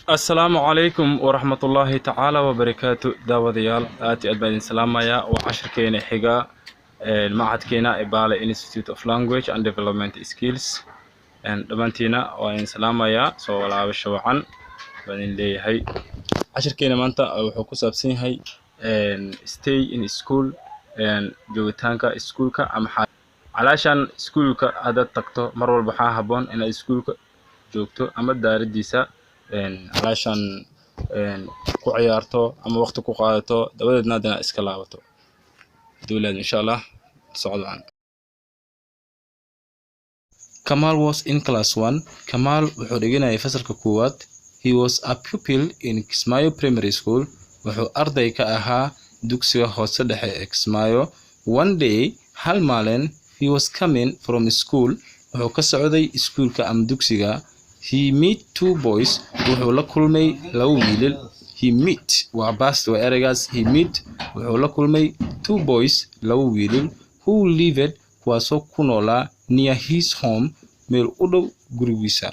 السلام عليكم ورحمة الله تعالى وبركاته. داوديال آتي أدبان سلامايا وعشر كينا حقا المعهد كينا إبالة Institute of Language and Development Skills دمانتينا وإن سلامايا سو لعب الشوعان بنين لي هاي عشر كينا مانتا وحكو سابسين هاي stay in school جوتانكا سكولكا أم حاجة علشان سكولكا هذا تكتو مرول بحاها بون إن سكولكا جوتو أما دارديسا علشان ku ciyaarto ama waqti ku qaadato dabadeedna hadana iska laabato dawlad insha Allah socdaan. Kamal was in class 1. Kamal wuxuu dhiganayay fasalka koowaad. He was a pupil in Kismayo Primary School. Wuxuu arday ka ahaa dugsiga hoose dhexe ee Kismayo. One day hal maalin he was coming from school. Wuxuu ka socday iskuulka ama dugsiga. He met two boys. Wuxuu la kulmay laba wiilal. He met waa past waa ereygaas. He met wuxuu la kulmay two boys laba wiilal who lived kuwaasoo ku noolaa near his home meel u dhow gurigiisa.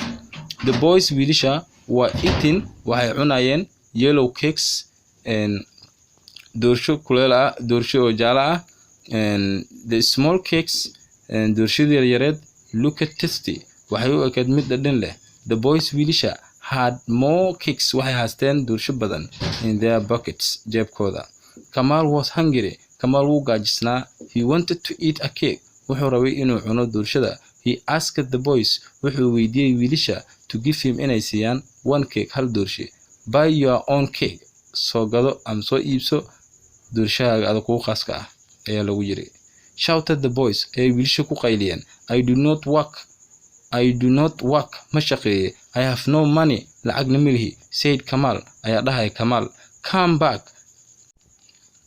The boys wiilasha waa eating waxay cunayeen yellow cakes doorsho kuleel ah doorsho oo jaala ah the small cakes doorshada yaryar looked tasty waxay u ekayd mid dhadhan leh. The boys wiilasha had more cakes waxay haysteen doorsho badan in their buckets jeebkooda. Kamal was hungry. Kamal wuu gaajisnaa. He wanted to eat a cake. Wuxuu rabay inuu cuno doorshada. He asked the boys wuxuu weydiiyay wiilasha to give him inay siiyaan one cake hal doorshe. Buy your own cake. Soo gado ama soo iibso doorshahaaga aad ku khaaska ah ayaa lagu yiri. Shouted the boys ay wiilasha ku qayliyeen. I do not work ma shaqeeye. I have no money lacagna milihi said Kamal ayaa dhahay Kamal.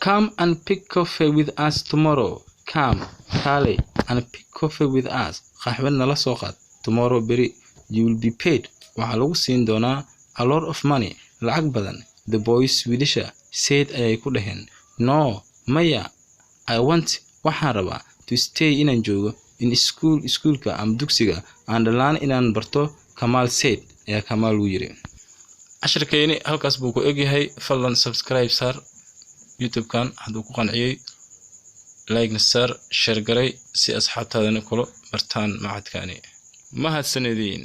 Come and pick coffee with us tomorrow. Come kale and pick coffee with us. Qaxwana la soo qaad tomorrow beri. You will be paid waxa lagu siin doonaa a lot of money lacag badan. The boys wiilasha said ayay ku dhaheen no maya I want waxaan rabaa to stay inaan joogo in schoolka am dugsiga aan dhalaan inaan barto. Kamal said ayaa Kamal uu yiri. casharkeeni halkaas buu ku egyahay. fadlan subscribe sar YouTube kan hadduu ku qanciyay like na sar share garay si asxaabtaadana kula bartaan macadkaani. mahadsanidin.